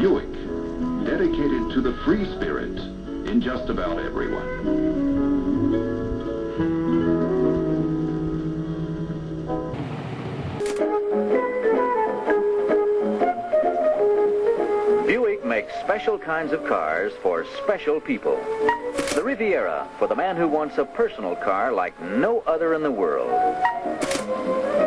Buick, dedicated to the free spirit in just about everyone. Buick makes special kinds of cars for special people. The Riviera, for the man who wants a personal car like no other in the world.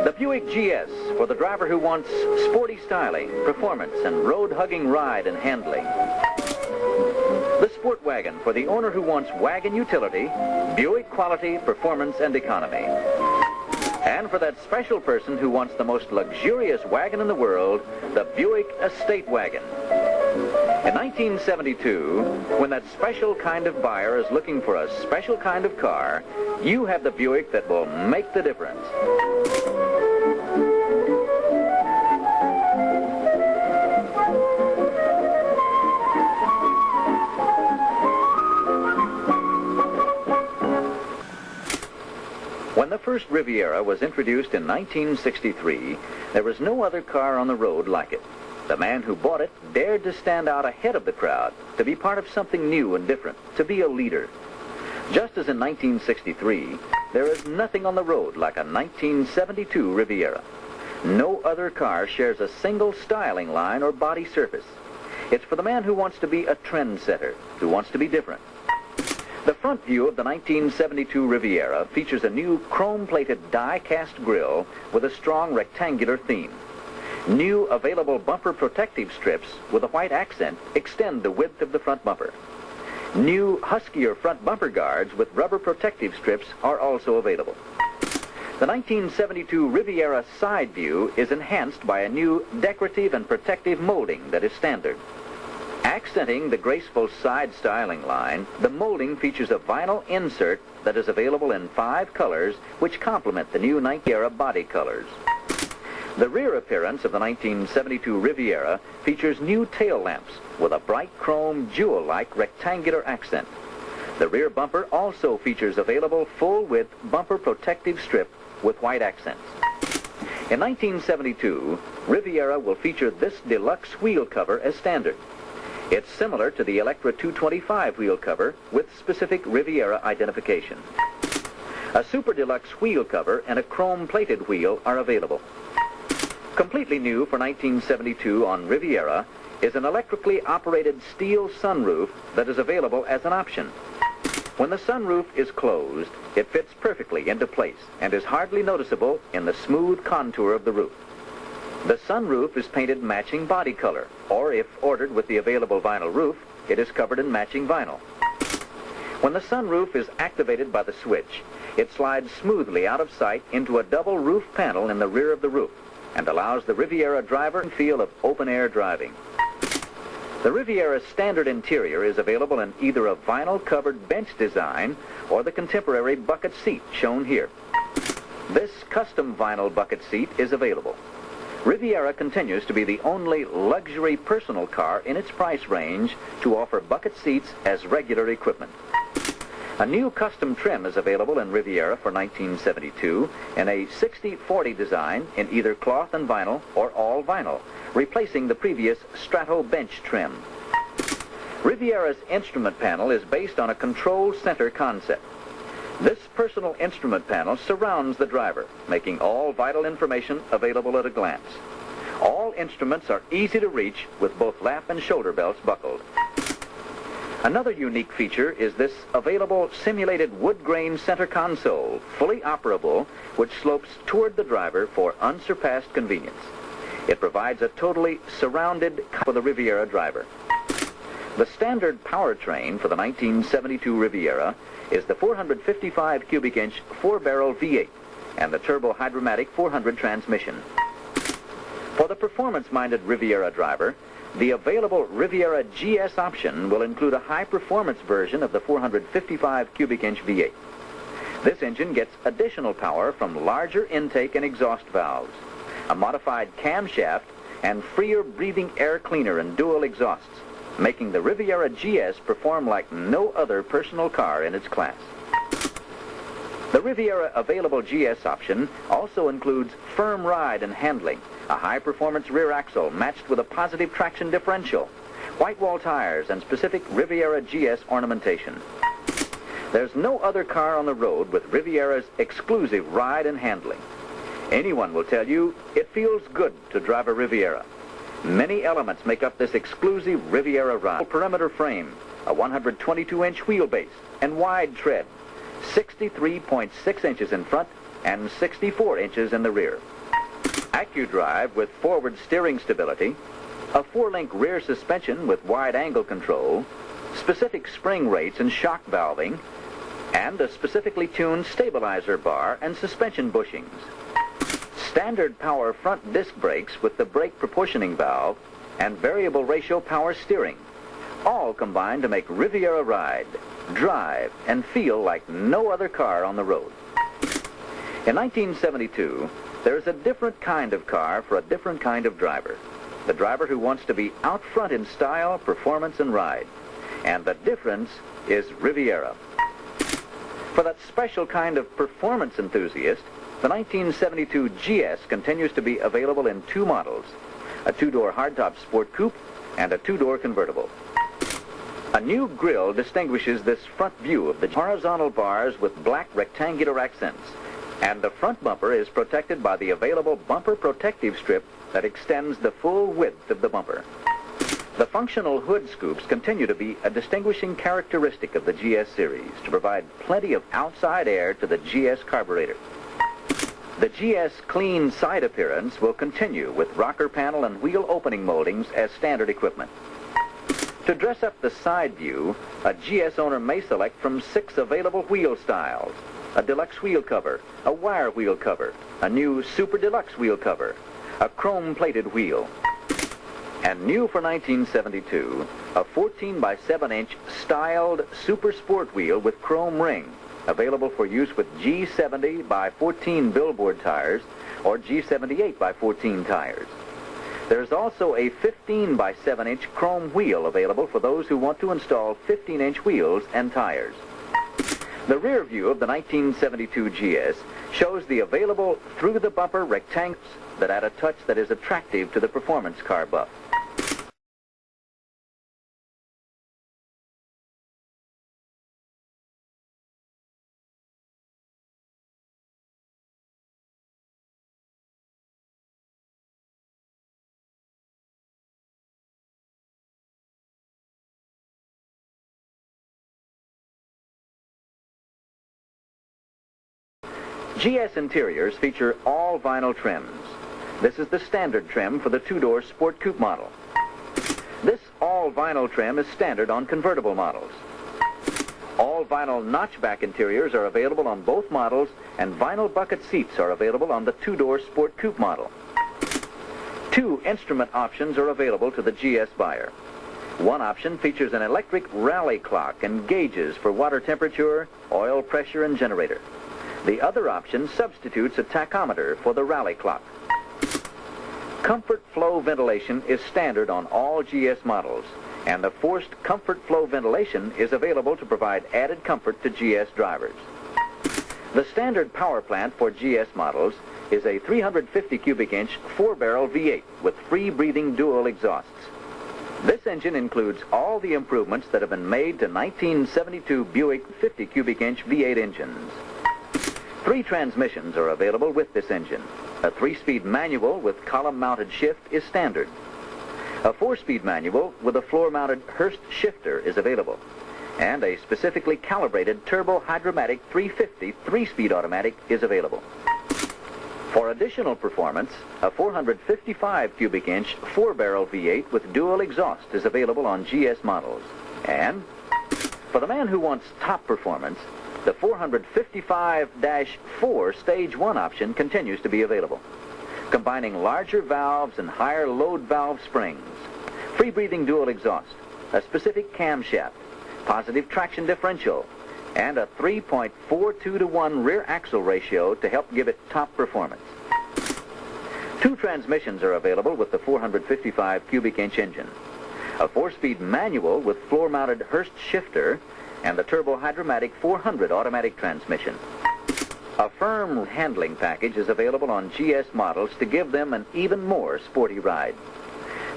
The Buick GS, for the driver who wants sporty styling, performance, and road-hugging ride and handling. The Sport Wagon, for the owner who wants wagon utility, Buick quality, performance, and economy. And for that special person who wants the most luxurious wagon in the world, the Buick Estate Wagon. In 1972, when that special kind of buyer is looking for a special kind of car, you have the Buick that will make the difference. When the first Riviera was introduced in 1963, there was no other car on the road like it. The man who bought it dared to stand out ahead of the crowd, to be part of something new and different, to be a leader. Just as in 1963, there is nothing on the road like a 1972 Riviera. No other car shares a single styling line or body surface. It's for the man who wants to be a trendsetter, who wants to be different. The front view of the 1972 Riviera features a new chrome-plated die-cast grille with a strong rectangular theme. New available bumper protective strips with a white accent extend the width of the front bumper. New huskier front bumper guards with rubber protective strips are also available. The 1972 Riviera side view is enhanced by a new decorative and protective molding that is standard. Accenting the graceful side styling line, the molding features a vinyl insert that is available in 5 colors which complement the new Riviera body colors. The rear appearance of the 1972 Riviera features new tail lamps with a bright chrome jewel-like rectangular accent. The rear bumper also features available full-width bumper protective strip with white accents. In 1972, Riviera will feature this deluxe wheel cover as standard. It's similar to the Electra 225 wheel cover with specific Riviera identification. A super deluxe wheel cover and a chrome-plated wheel are available. Completely new for 1972 on Riviera is an electrically operated steel sunroof that is available as an option. When the sunroof is closed, it fits perfectly into place and is hardly noticeable in the smooth contour of the roof. The sunroof is painted matching body color, or if ordered with the available vinyl roof, it is covered in matching vinyl. When the sunroof is activated by the switch, it slides smoothly out of sight into a double roof panel in the rear of the roof and allows the Riviera driver a feel of open-air driving. The Riviera's standard interior is available in either a vinyl-covered bench design or the contemporary bucket seat shown here. This custom vinyl bucket seat is available. Riviera continues to be the only luxury personal car in its price range to offer bucket seats as regular equipment. A new custom trim is available in Riviera for 1972 in a 60-40 design in either cloth and vinyl or all vinyl, replacing the previous strato bench trim. Riviera's instrument panel is based on a control center concept. This personal instrument panel surrounds the driver, making all vital information available at a glance. All instruments are easy to reach with both lap and shoulder belts buckled. Another unique feature is this available simulated wood grain center console, fully operable, which slopes toward the driver for unsurpassed convenience. It provides a totally surrounded for the Riviera driver. The standard powertrain for the 1972 Riviera is the 455 cubic inch 4-barrel V8 and the turbo hydromatic 400 transmission. For the performance-minded Riviera driver, the available Riviera GS option will include a high-performance version of the 455 cubic inch V8. This engine gets additional power from larger intake and exhaust valves, a modified camshaft, and freer breathing air cleaner and dual exhausts, making the Riviera GS perform like no other personal car in its class. The Riviera available GS option also includes firm ride and handling, a high-performance rear axle matched with a positive traction differential, white wall tires, and specific Riviera GS ornamentation. There's no other car on the road with Riviera's exclusive ride and handling. Anyone will tell you it feels good to drive a Riviera. Many elements make up this exclusive Riviera ride. Perimeter frame, a 122-inch wheelbase, and wide tread, 63.6 inches in front and 64 inches in the rear. AccuDrive with forward steering stability, a 4-link rear suspension with wide angle control, specific spring rates and shock valving, and a specifically tuned stabilizer bar and suspension bushings. Standard power front disc brakes with the brake proportioning valve and variable ratio power steering, all combine to make Riviera ride, drive, and feel like no other car on the road. In 1972, there's a different kind of car for a different kind of driver. The driver who wants to be out front in style, performance, and ride. And the difference is Riviera. For that special kind of performance enthusiast, the 1972 GS continues to be available in 2 models, a 2-door hardtop sport coupe and a 2-door convertible. A new grille distinguishes this front view of the horizontal bars with black rectangular accents, and the front bumper is protected by the available bumper protective strip that extends the full width of the bumper. The functional hood scoops continue to be a distinguishing characteristic of the GS series to provide plenty of outside air to the GS carburetor. The GS clean side appearance will continue with rocker panel and wheel opening moldings as standard equipment. To dress up the side view, a GS owner may select from 6 available wheel styles: a deluxe wheel cover, a wire wheel cover, a new super deluxe wheel cover, a chrome-plated wheel, and new for 1972, a 14 by 7-inch styled super sport wheel with chrome ring, available for use with G70 by 14 billboard tires or G78 by 14 tires. There's also a 15 by 7-inch chrome wheel available for those who want to install 15-inch wheels and tires. The rear view of the 1972 GS shows the available through-the-bumper rectangles that add a touch that is attractive to the performance car buff. GS interiors feature all vinyl trims. This is the standard trim for the 2-door sport coupe model. This all vinyl trim is standard on convertible models. All vinyl notchback interiors are available on both models, and vinyl bucket seats are available on the 2-door sport coupe model. 2 instrument options are available to the GS buyer. One option features an electric rally clock and gauges for water temperature, oil pressure, and generator. The other option substitutes a tachometer for the rally clock. Comfort flow ventilation is standard on all GS models, and the forced comfort flow ventilation is available to provide added comfort to GS drivers. The standard power plant for GS models is a 350 cubic inch 4-barrel V8 with free-breathing dual exhausts. This engine includes all the improvements that have been made to 1972 Buick 50 cubic inch V8 engines. 3 transmissions are available with this engine. A 3-speed manual with column-mounted shift is standard. A 4-speed manual with a floor-mounted Hurst shifter is available. And a specifically calibrated turbo-hydromatic 350 3-speed automatic is available. For additional performance, a 455 cubic inch 4-barrel V8 with dual exhaust is available on GS models. And for the man who wants top performance, the 455-4 Stage 1 option continues to be available, combining larger valves and higher load valve springs, free-breathing dual exhaust, a specific camshaft, positive traction differential, and a 3.42 to 1 rear axle ratio to help give it top performance. 2 transmissions are available with the 455 cubic inch engine, a 4-speed manual with floor-mounted Hurst shifter, and the turbo-hydromatic 400 automatic transmission. A firm handling package is available on GS models to give them an even more sporty ride.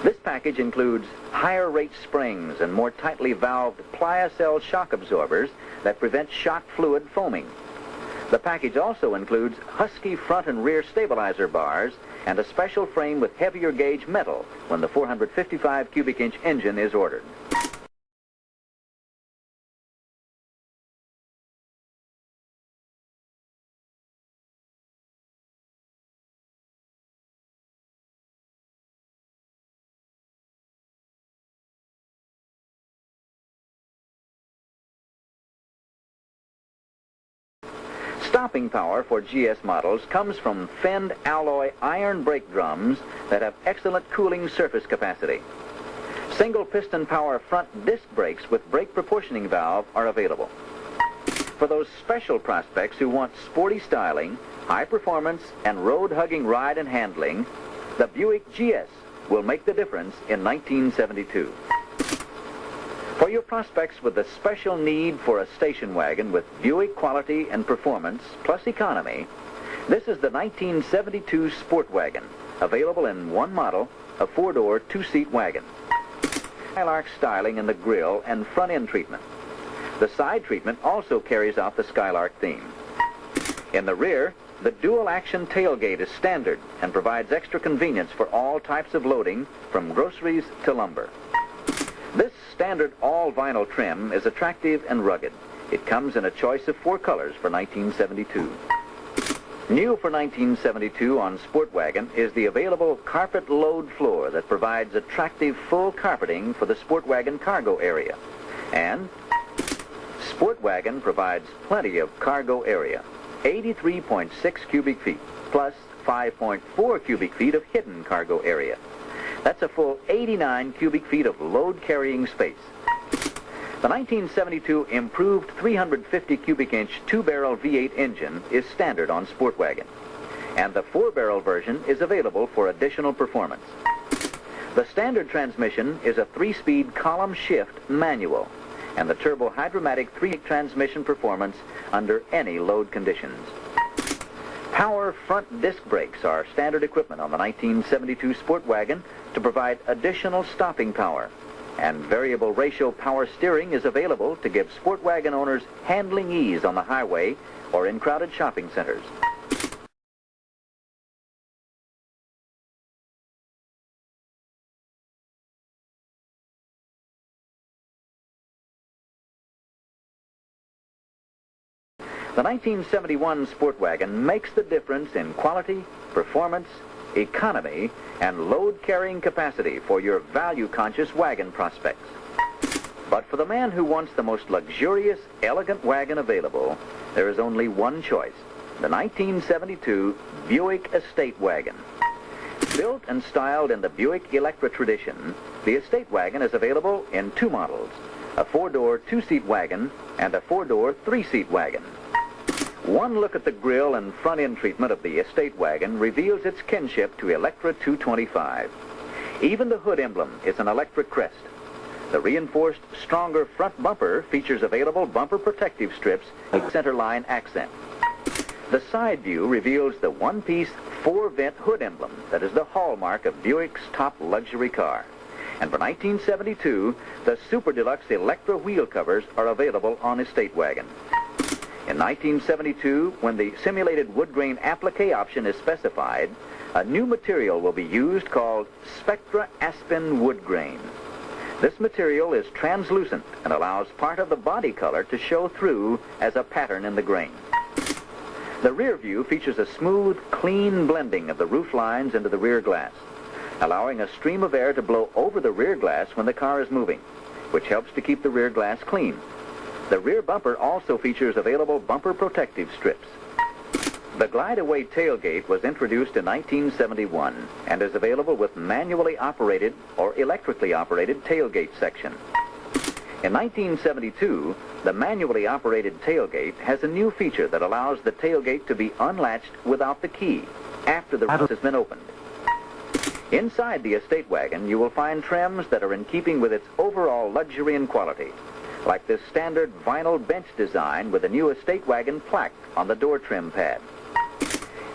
This package includes higher rate springs and more tightly valved pliocell shock absorbers that prevent shock fluid foaming. The package also includes Husky front and rear stabilizer bars and a special frame with heavier gauge metal when the 455 cubic inch engine is ordered. Stopping power for GS models comes from Fend alloy iron brake drums that have excellent cooling surface capacity. Single piston power front disc brakes with brake proportioning valve are available. For those special prospects who want sporty styling, high performance, and road-hugging ride and handling, the Buick GS will make the difference in 1972. For your prospects with the special need for a station wagon with Buick quality and performance plus economy, this is the 1972 Sport Wagon, available in one model, a four-door, two-seat wagon. Skylark styling in the grille and front end treatment. The side treatment also carries out the Skylark theme. In the rear, the dual-action tailgate is standard and provides extra convenience for all types of loading, from groceries to lumber. This standard all-vinyl trim is attractive and rugged. It comes in a choice of 4 colors for 1972. New for 1972 on Sport Wagon is the available carpet load floor that provides attractive full carpeting for the Sport Wagon cargo area. And Sport Wagon provides plenty of cargo area, 83.6 cubic feet, plus 5.4 cubic feet of hidden cargo area. That's a full 89 cubic feet of load-carrying space. The 1972 improved 350 cubic inch 2-barrel V8 engine is standard on Sport Wagon, and the 4-barrel version is available for additional performance. The standard transmission is a 3-speed column shift manual, and the turbo hydromatic 3 transmission performance under any load conditions. Power front disc brakes are standard equipment on the 1972 Sport Wagon to provide additional stopping power, and variable ratio power steering is available to give Sport Wagon owners handling ease on the highway or in crowded shopping centers. The 1971 Sport Wagon makes the difference in quality, performance, economy, and load-carrying capacity for your value-conscious wagon prospects. But for the man who wants the most luxurious, elegant wagon available, there is only one choice, the 1972 Buick Estate Wagon. Built and styled in the Buick Electra tradition, the Estate Wagon is available in 2 models, a 4-door, 2-seat wagon and a 4-door, 3-seat wagon. One look at the grille and front end treatment of the Estate Wagon reveals its kinship to Electra 225. Even the hood emblem is an Electra crest. The reinforced, stronger front bumper features available bumper protective strips with centerline accent. The side view reveals the one-piece, 4-vent hood emblem that is the hallmark of Buick's top luxury car. And for 1972, the Super Deluxe Electra wheel covers are available on Estate Wagon. In 1972, when the simulated wood grain applique option is specified, a new material will be used called Spectra Aspen Wood Grain. This material is translucent and allows part of the body color to show through as a pattern in the grain. The rear view features a smooth, clean blending of the roof lines into the rear glass, allowing a stream of air to blow over the rear glass when the car is moving, which helps to keep the rear glass clean. The rear bumper also features available bumper protective strips. The glide-away tailgate was introduced in 1971 and is available with manually operated or electrically operated tailgate section. In 1972, the manually operated tailgate has a new feature that allows the tailgate to be unlatched without the key after the roof has been opened. Inside the Estate Wagon, you will find trims that are in keeping with its overall luxury and quality, like this standard vinyl bench design with a new Estate Wagon plaque on the door trim pad.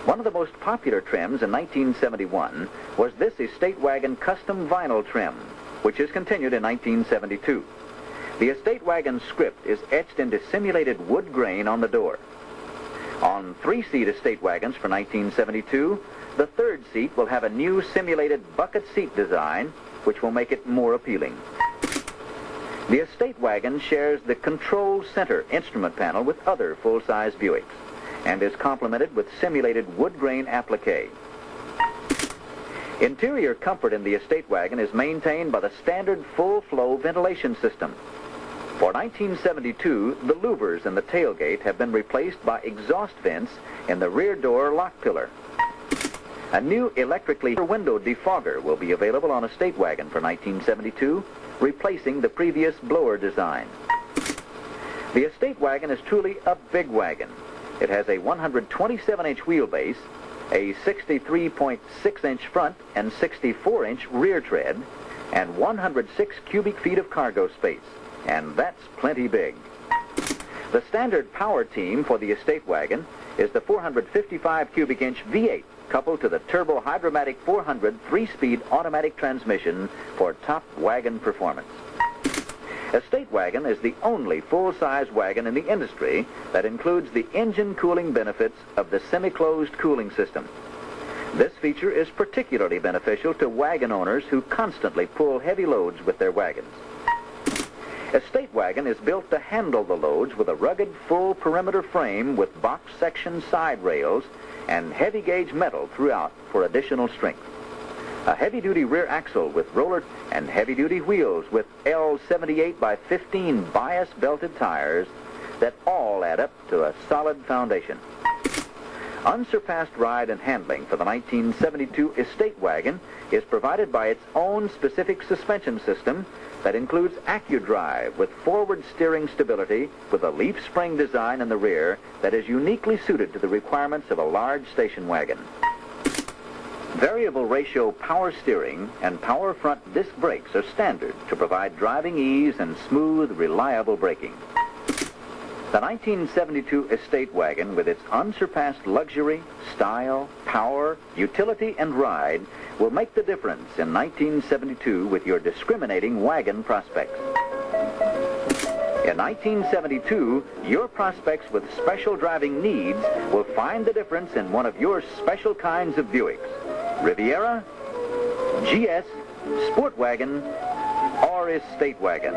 One of the most popular trims in 1971 was this estate wagon custom vinyl trim, which is continued in 1972. The estate wagon script is etched into simulated wood grain on the door. On three-seat estate wagons for 1972, the third seat will have a new simulated bucket seat design, which will make it more appealing. The estate wagon shares the control center instrument panel with other full-size Buicks and is complemented with simulated wood grain applique. Interior comfort in the estate wagon is maintained by the standard full-flow ventilation system. For 1972, the louvers in the tailgate have been replaced by exhaust vents in the rear door lock pillar. A new electrically window defogger will be available on estate wagon for 1972, replacing the previous blower design. The estate wagon is truly a big wagon. It has a 127-inch wheelbase, a 63.6-inch front and 64-inch rear tread, and 106 cubic feet of cargo space, and that's plenty big. The standard power team for the estate wagon is the 455 cubic inch V8 coupled to the turbo hydromatic 400 3-speed automatic transmission for top wagon performance. Estate wagon is the only full-size wagon in the industry that includes the engine cooling benefits of the semi-closed cooling system. This feature is particularly beneficial to wagon owners who constantly pull heavy loads with their wagons. Estate wagon is built to handle the loads with a rugged full perimeter frame with box section side rails and heavy gauge metal throughout for additional strength. A heavy-duty rear axle with roller and heavy-duty wheels with L78 by 15 bias belted tires that all add up to a solid foundation. Unsurpassed ride and handling for the 1972 estate wagon is provided by its own specific suspension system that includes AccuDrive with forward steering stability with a leaf spring design in the rear that is uniquely suited to the requirements of a large station wagon. Variable ratio power steering and power front disc brakes are standard to provide driving ease and smooth, reliable braking. The 1972 estate wagon, with its unsurpassed luxury, style, power, utility, and ride, will make the difference in 1972 with your discriminating wagon prospects. In 1972, your prospects with special driving needs will find the difference in one of your special kinds of Buicks: Riviera, GS, Sport Wagon, or Estate Wagon.